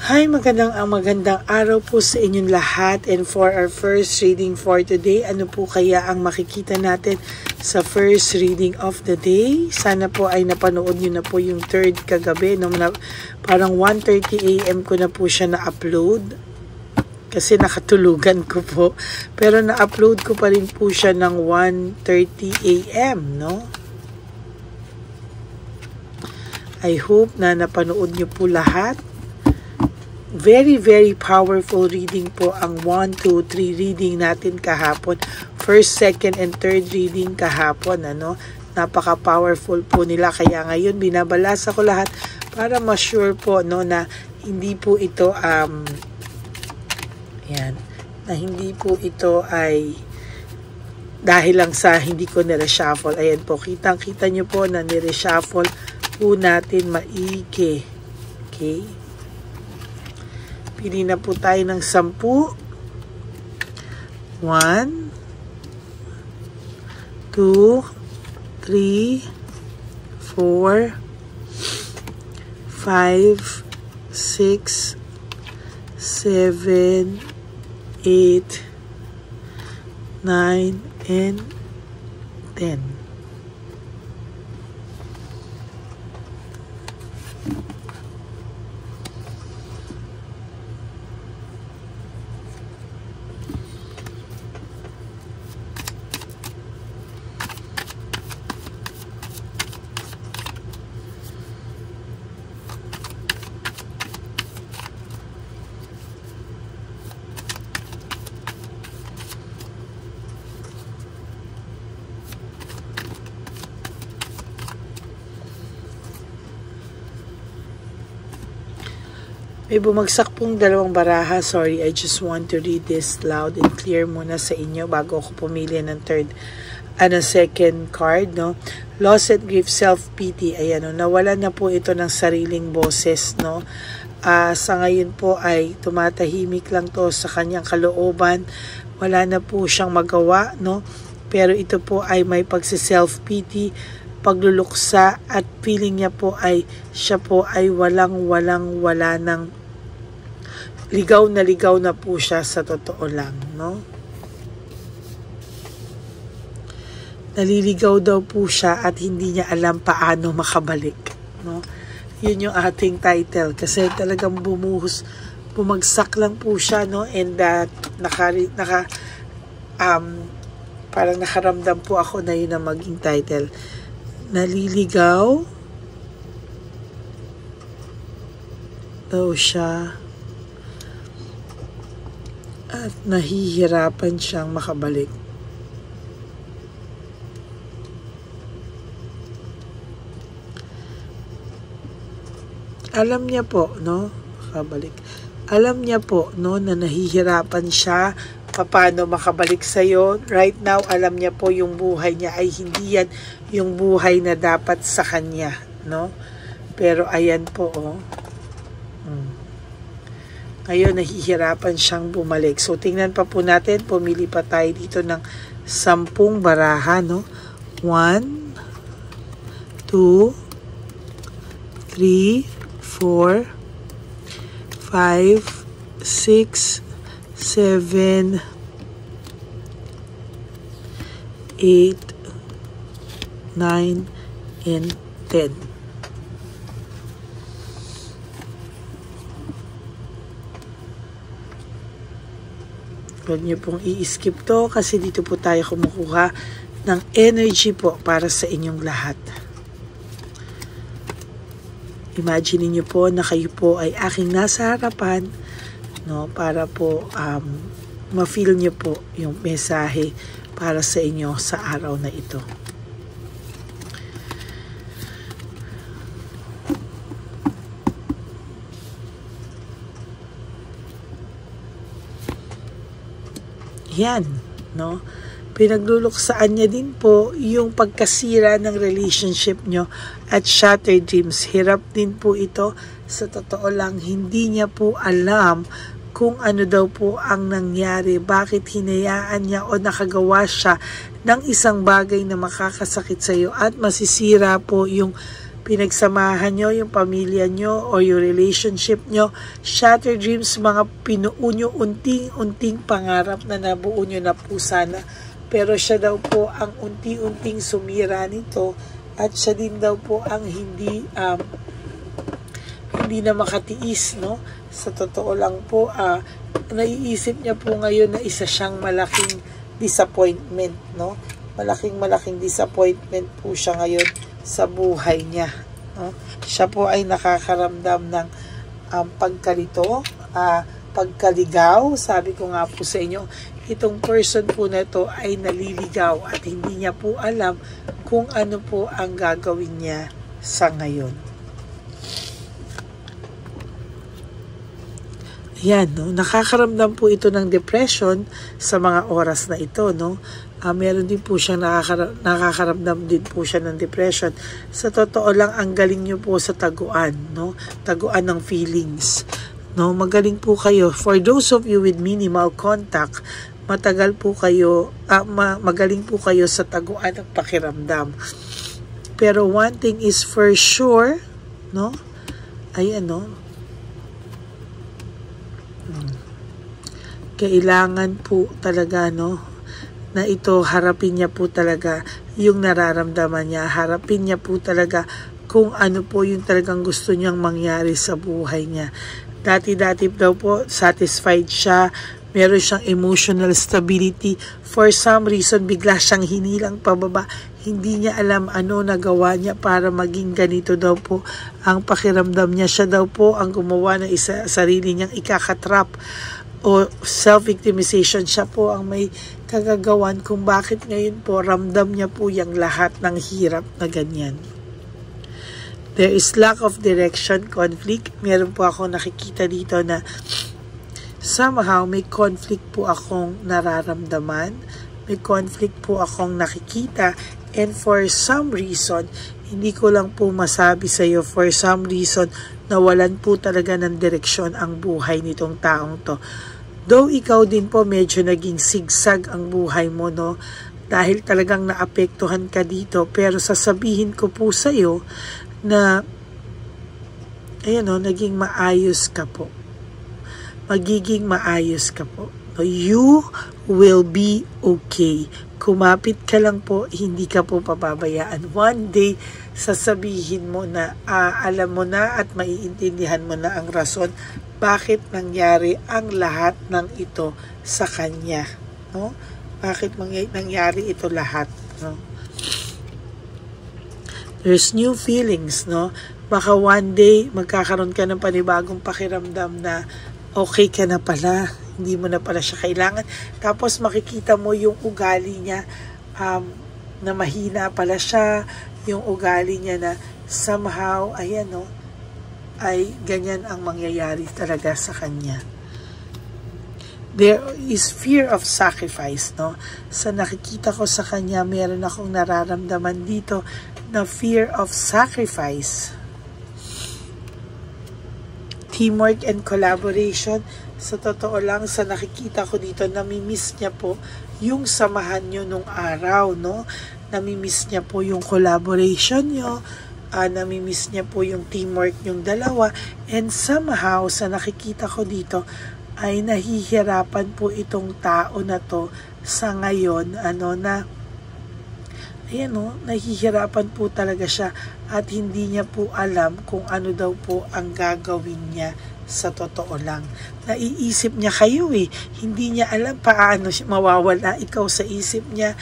Hi, magandang araw po sa inyong lahat, and for our first reading for today, ano po kaya ang makikita natin sa first reading of the day? Sana po ay napanood nyo na po yung third kagabi, no? Parang 1:30 AM ko na po siya na-upload kasi nakatulugan ko po, pero na-upload ko pa rin po siya ng 1:30 AM, no? I hope na napanood nyo po lahat. Very, very powerful reading po ang 1, 2, 3 reading natin kahapon. First, second, and third reading kahapon. Napaka-powerful po nila. Kaya ngayon, binabalasa ko lahat para ma-sure po, no, na hindi po ito, na hindi po ito ay dahil lang sa hindi ko nire-shuffle. Ayan po, kitang-kita nyo po na nire-shuffle po natin maigi. Okay? Pili na po tayo ng 10. 1, 2, 3, 4, 5, 6, 7, 8, 9, and 10. May bumagsak pong dalawang baraha. Sorry, I just want to read this loud and clear muna sa inyo bago ako pumili ng second card, no? Loss and grief, self-pity. Ayan, no? Nawala na po ito ng sariling boses, no? Sa ngayon po ay tumatahimik lang to sa kanyang kalooban. Wala na po siyang magawa, no? Pero ito po ay may pagsi-self-pity, pagluluksa, at feeling niya po ay siya po ay wala ng ligaw na po siya sa totoo lang, no? Naliligaw daw po siya at hindi niya alam paano makabalik, no? Yun yung ating title kasi talagang bumagsak lang po siya, no? And parang nakaramdam po ako na yun ang maging title. Naliligaw daw siya at nahihirapan siyang makabalik. Alam niya po, no? Makabalik. Alam niya po, no, na nahihirapan siya paano makabalik sa'yo. Right now, alam niya po yung buhay niya ay hindi yan yung buhay na dapat sa kanya, no? Pero ayan po, oh. Ngayon, nahihirapan siyang bumalik. So, tingnan pa po natin. Pumili pa tayo dito ng 10 baraha, no? 1, 2, 3, 4, 5, 6, 7, 8, 9, and 10. Huwag niyo pong i-skip to kasi dito po tayo kumukuha ng energy po para sa inyong lahat. Imagine niyo po na kayo po ay aking nasa harapan, no, para po ma-feel niyo po yung mensahe para sa inyo sa araw na ito. Yan, no? Pinagluluksaan niya din po yung pagkasira ng relationship nyo at shattered dreams. Hirap din po ito. Sa totoo lang, hindi niya po alam kung ano daw po ang nangyari, bakit hinayaan niya o nakagawa siya ng isang bagay na makakasakit sa iyo at masisira po yung pinagsamahan nyo, yung pamilya nyo, or yung relationship nyo. Shattered dreams, mga pinuo nyo, unting-unting pangarap na nabuo nyo na po sana. Pero siya daw po ang unti-unting sumira nito, at siya din daw po ang hindi na makatiis, no? Sa totoo lang po, naiisip niya po ngayon na isa siyang malaking disappointment, no? Malaking disappointment po siya ngayon sa buhay niya, no? Siya po ay nakakaramdam ng pagkalito, pagkaligaw. Sabi ko nga po sa inyo, itong person po na ito ay naliligaw at hindi niya po alam kung ano po ang gagawin niya sa ngayon. Yan, no? Nakakaramdam po ito ng depression sa mga oras na ito, no? Meron din po siya nakakaramdam din po siya ng depression. Sa totoo lang, ang galing nyo po sa taguan, no? Taguan ng feelings, no? Magaling po kayo. For those of you with minimal contact, magaling po kayo sa taguan ng pakiramdam. Pero one thing is for sure, no? Ay kailangan po talaga, no, na ito, harapin niya po talaga yung nararamdaman niya. Harapin niya po talaga kung ano po yung talagang gusto niyang mangyari sa buhay niya. Dati-dati daw po, satisfied siya, meron siyang emotional stability. For some reason, bigla siyang hinilang pababa. Hindi niya alam ano nagawa niya para maging ganito daw po ang pakiramdam niya. Siya daw po ang gumawa ng sarili niyang ikakatrap o self-victimization. Siya po ang may kagagawan kung bakit ngayon po ramdam niya po yung lahat ng hirap na ganyan. There is lack of direction, conflict. Meron po ako nakikita dito na somehow may conflict po akong nararamdaman. May conflict po akong nakikita, and for some reason, hindi ko lang po masabi sa iyo, for some reason, nawalan po talaga ng direksyon ang buhay nitong taong to. Though ikaw din po medyo naging sigsag ang buhay mo, no? Dahil talagang naapektuhan ka dito. Pero sasabihin ko po sa iyo na, ayan o, naging maayos ka po. Magiging maayos ka po. You will be okay. Kumapit ka lang po, hindi ka po pababayaan. One day, sasabihin mo na, alam mo na at maiintindihan mo na ang rason bakit nangyari ang lahat ng ito sa kanya, no? Bakit nangyari ito lahat, no? There's new feelings, no? Baka one day magkakaroon ka ng panibagong pakiramdam na okay ka na pala, hindi mo na pala siya kailangan. Tapos makikita mo yung ugali niya na mahina pala siya, yung ugali niya na somehow, ayan, no, ay ganyan ang mangyayari talaga sa kanya. There is fear of sacrifice, no? Sa nakikita ko sa kanya, meron akong nararamdaman dito na fear of sacrifice. Teamwork and collaboration. Sa totoo lang, sa nakikita ko dito, namimiss niya po yung samahan nyo nung araw, no? Namimiss niya po yung collaboration nyo, namimiss niya po yung teamwork yung dalawa, and somehow, sa nakikita ko dito, ay nahihirapan po itong tao na to sa ngayon, nahihirapan po talaga siya at hindi niya po alam kung ano daw po ang gagawin niya. Sa totoo lang, naiisip niya kayo hindi niya alam paano mawawala ikaw sa isip niya,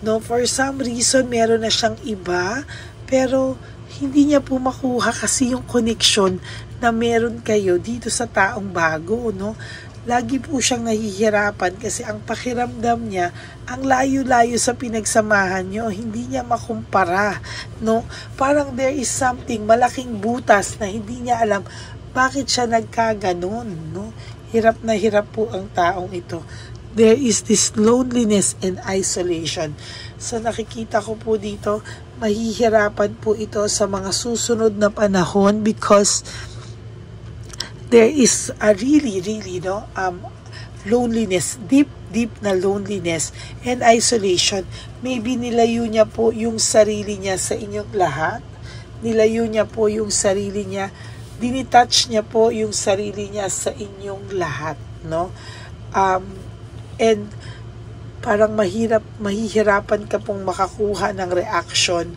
no? For some reason, meron na siyang iba, pero hindi niya po makuha kasi yung connection na meron kayo dito sa taong bago, no? Lagi po siyang nahihirapan kasi ang pakiramdam niya, ang layo-layo sa pinagsamahan nyo, hindi niya makumpara, no? Parang there is something, malaking butas na hindi niya alam bakit siya nagkaganon, no? Hirap na hirap po ang taong ito. There is this loneliness and isolation. So nakikita ko po dito, mahihirapan po ito sa mga susunod na panahon because there is a really loneliness, deep na loneliness and isolation. Maybe nilayo niya po yung sarili niya sa inyong lahat. nilayo niya po yung sarili niya, dinitouch niya po yung sarili niya sa inyong lahat, no? And parang mahihirapan ka pong makakuha ng reaction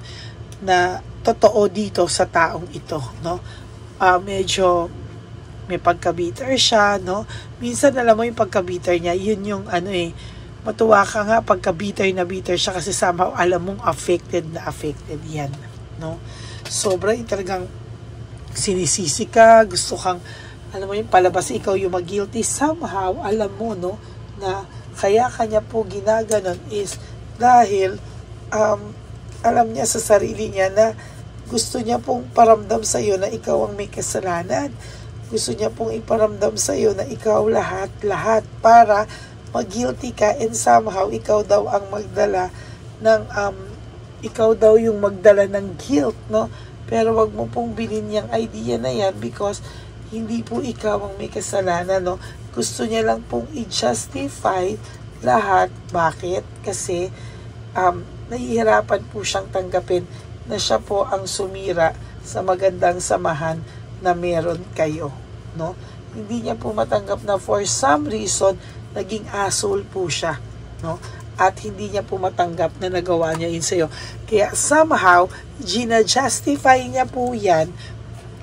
na totoo dito sa taong ito, no? Medyo may pagka-bitter siya, no? Minsan alam mo yung pagka-bitter niya, yun yung matuwa ka nga pagka-bitter na bitter siya kasi somehow alam mong affected yan, no? Sobra talagang sinisisi ka, gusto kang, alam mo yung palabas ikaw yung mag-guilty, somehow alam mo, no, na kaya kanya po ginaganon is dahil alam niya sa sarili niya na gusto niya pong paramdam sa iyo na ikaw ang may kasalanan. Gusto niya pong iparamdam sa iyo na ikaw lahat para mag-guilty ka and somehow ikaw daw ang magdala ng ikaw daw yung magdala ng guilt, no? Pero wag mo pong bilhin yung idea na yan because hindi po ikaw ang may kasalanan, no? Gusto niya lang pong i-justify lahat. Bakit? Kasi nahihirapan po siyang tanggapin na siya po ang sumira sa magandang samahan na meron kayo, no? Hindi niya po matanggap na for some reason naging asshole po siya, no? At hindi niya po matanggap na nagawa niya yun sa'yo. Kaya somehow gina-justify niya po yan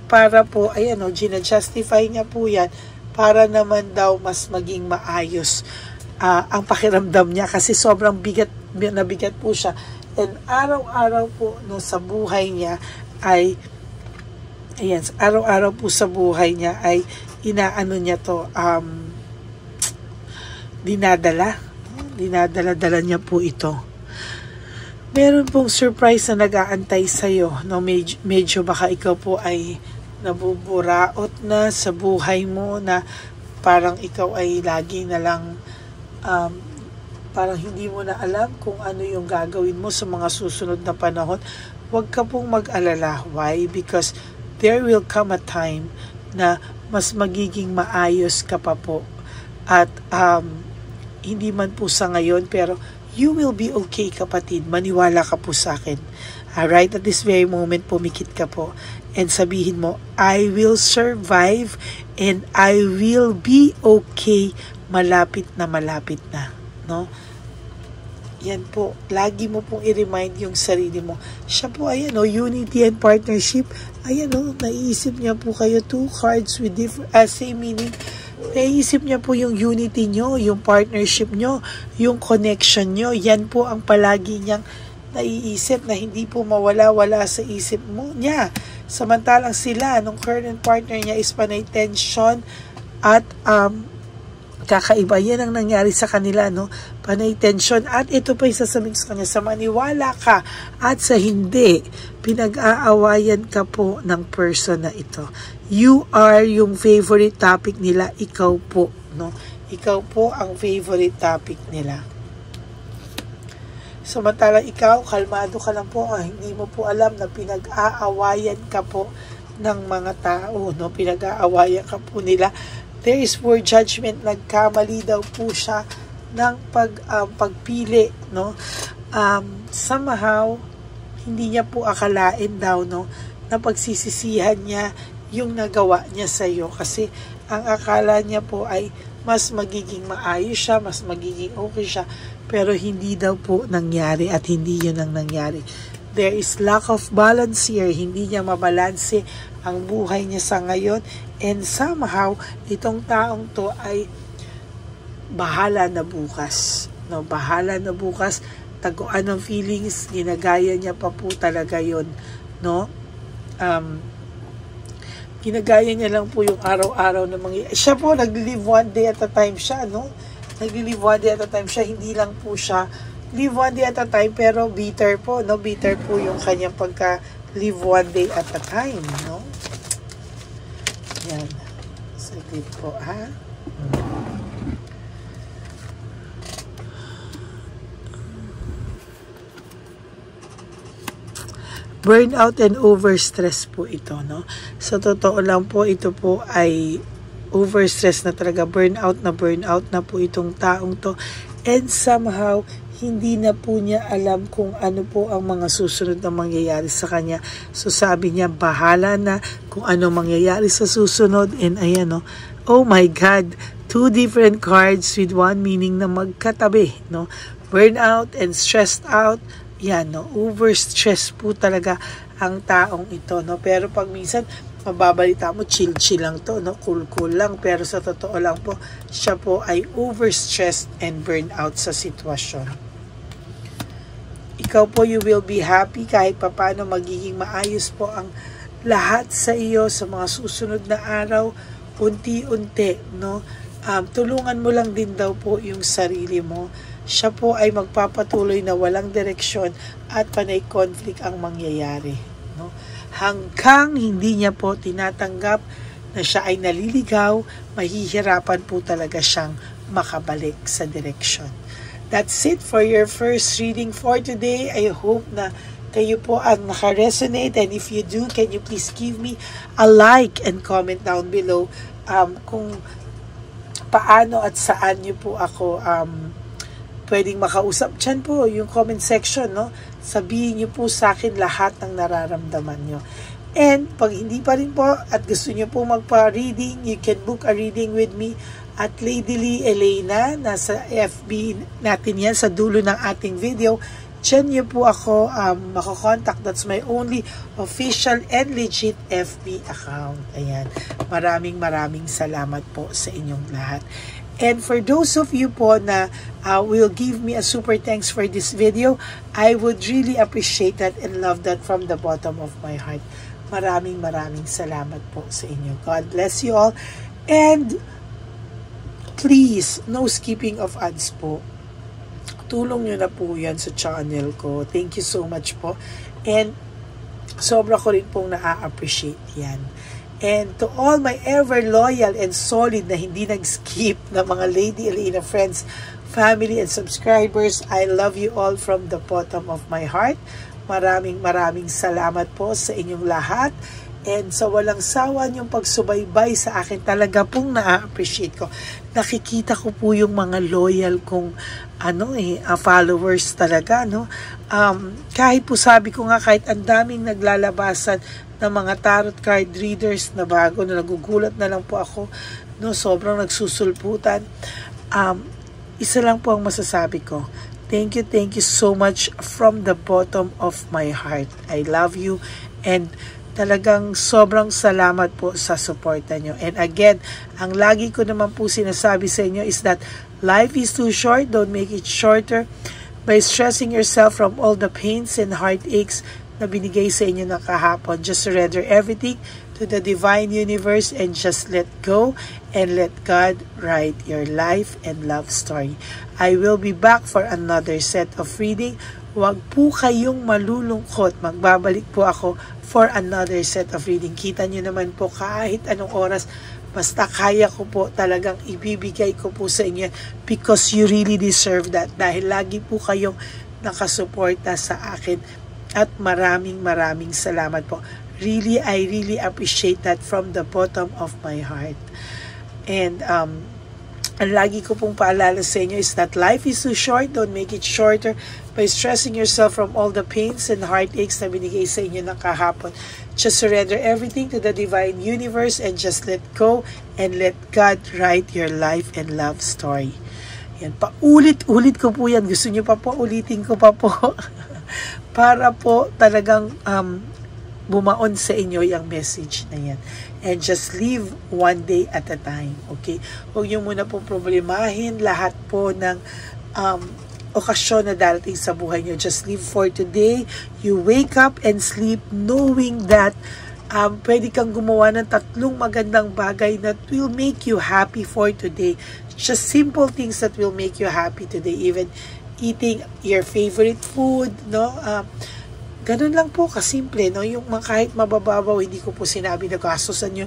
para po, gina-justify niya po yan para naman daw mas maging maayos ang pakiramdam niya kasi sobrang bigat po siya. And araw-araw po sa buhay niya ay araw-araw po sa buhay niya ay inaano niya to, dinadala niya po ito. Meron pong surprise na nag-aantay sa'yo, no? Medyo baka ikaw po ay nabuburaot na sa buhay mo na parang ikaw ay lagi na lang parang hindi mo na alam kung ano yung gagawin mo sa mga susunod na panahon. Huwag ka pong mag-alala. Why? Because there will come a time na mas magiging maayos ka pa po. At hindi man po sa ngayon, pero you will be okay, kapatid. Maniwala ka po sa akin. Alright? At this very moment, pumikit ka po. And sabihin mo, I will survive and I will be okay. Malapit na, no? Yan po, lagi mo pong i-remind yung sarili mo. Siya po, unity and partnership. Naiisip niya po kayo, 2 cards with different, same meaning. Naiisip niya po yung unity nyo, yung partnership nyo, yung connection nyo. Yan po ang palagi niyang naiisip na hindi po mawala-wala sa isip mo niya. Samantalang sila, nung current partner niya is panay tension at kakaiba. Yan ang nangyari sa kanila, no? Panay tension. At ito pa yung sasabihin sa kanya, sa maniwala ka at sa hindi, pinag-aawayan ka po ng person na ito. You are yung favorite topic nila. Ikaw po, no? Ikaw po ang favorite topic nila. Samantalang ikaw, kalmado ka lang po. Hindi mo po alam na pinag-aawayan ka po ng mga tao, no? Pinag-aawayan ka po nila. There is poor judgment. Nagkamali daw po siya ng pagpili, no? Somehow, hindi niya po akalain daw, no, na pagsisisihan niya yung nagawa niya sa iyo. Kasi ang akala niya po ay mas magiging maayos siya, mas magiging okay siya. Pero hindi daw po nangyari at hindi yun ang nangyari. There is lack of balance here. Hindi niya mabalanse ang buhay niya sa ngayon. And somehow, itong taong to ay bahala na bukas. No, bahala na bukas. Taguan ng feelings, ginagaya niya pa po talaga yun. No? Ginagaya niya lang po yung araw-araw na siya po, nag-live one day at a time siya, no? Nag-live one day at a time siya. Hindi lang po siya live one day at a time, pero bitter po, no? Bitter po yung kanyang pagka-live one day at a time, no? Yan. Saglit po, ha? Burnout and overstress po ito, no? Sa totoo lang po, ito po ay overstress na talaga. Burnout na po itong taong to. And somehow, hindi na po niya alam kung ano po ang mga susunod na mangyayari sa kanya. So sabi niya, bahala na kung ano mangyayari sa susunod. And ayan, no? Oh my God, 2 different cards with one meaning na magkatabi, no? Burnout and stressed out. Yan, no? Overstress po talaga ang taong ito, no? Pero pag minsan mababalita mo, chill-chill lang to, no? Cool-cool lang. Pero sa totoo lang po, siya po ay overstressed and burned out sa sitwasyon. Ikaw po, you will be happy kahit papano magiging maayos po ang lahat sa iyo sa mga susunod na araw. Unti-unti, no? Tulungan mo lang din daw po yung sarili mo. Siya po ay magpapatuloy na walang direksyon at panay conflict ang mangyayari, no? Hanggang hindi niya po tinatanggap na siya ay naliligaw, mahihirapan po talaga siyang makabalik sa direksyon. That's it for your first reading for today. I hope na kayo po ang naka-resonate, and if you do, can you please give me a like and comment down below kung paano at saan niyo po ako pwedeng makausap. Diyan po yung comment section, no? Sabihin niyo po sa akin lahat ng nararamdaman niyo. And pag hindi pa rin po at gusto niyo po magpa-reading, you can book a reading with me at Lady Lee Elena. Nasa FB natin yan sa dulo ng ating video. Diyan niyo po ako makakontakt. That's my only official and legit FB account. Ayan. Maraming salamat po sa inyong lahat. And for those of you po na will give me a super thanks for this video, I would really appreciate that and love that from the bottom of my heart. Maraming salamat po sa inyo. God bless you all. And please, no skipping of ads po. Tulong nyo na po yan sa channel ko. Thank you so much po. And sobra ko rin pong na-appreciate yan. And to all my ever loyal and solid na hindi nag-skip na mga Lady Elena friends, family and subscribers, I love you all from the bottom of my heart. Maraming salamat po sa inyong lahat. And sa walang sawa niyong pagsubaybay sa akin, talaga pong na-appreciate ko. Nakikita ko po yung mga loyal kong followers talaga, no? Kahit po sabi ko nga, kahit ang daming naglalabasan ng mga tarot card readers na bago, na nagugulat na lang po ako, no? Sobrang nagsusulputan. Isa lang po ang masasabi ko. Thank you so much from the bottom of my heart. I love you, and talagang sobrang salamat po sa suporta nyo. And again, ang lagi ko naman po sinasabi sa inyo is that life is too short. Don't make it shorter by stressing yourself from all the pains and heartaches na binigay sa inyo ng kahapon. Just surrender everything to the divine universe and just let go and let God write your life and love story. I will be back for another set of reading. Huwag po kayong malulungkot. Magbabalik po ako for another set of reading. Kita nyo naman po kahit anong oras, basta kaya ko po talagang ibibigay ko po sa inyo because you really deserve that. Dahil lagi po kayong nakasuporta sa akin at maraming salamat po. Really, I really appreciate that from the bottom of my heart. And ang lagi ko pong paalala sa inyo is that life is too short. Don't make it shorter by stressing yourself from all the pains and heartaches na binigay sa inyo ng kahapon. Just surrender everything to the divine universe and just let go and let God write your life and love story. Yan, paulit-ulit ko po yan. Gusto nyo pa po, ulitin ko pa po. Para po talagang bumaon sa inyo yung message na yan. And just live one day at a time. Okay? Huwag nyo muna po problemahin lahat po ng okasyon na darating sa buhay nyo. Just live for today. You wake up and sleep knowing that pwede kang gumawa ng 3 magandang bagay that will make you happy for today. Just simple things that will make you happy today. Even eating your favorite food, no? Ganun lang po kasimple, no? Yung kahit mabababaw, hindi ko po sinabi na gastusan nyo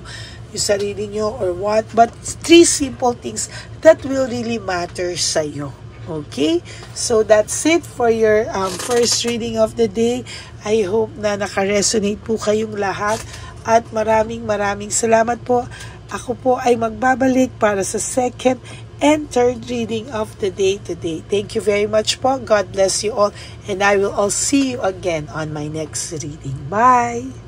yung sarili nyo or what. But 3 simple things that will really matter sa iyo. Okay? So that's it for your first reading of the day. I hope na naka-resonate po kayong lahat. At maraming salamat po. Ako po ay magbabalik para sa second and third reading of the day today. Thank you very much po. God bless you all, and I will all see you again on my next reading. Bye!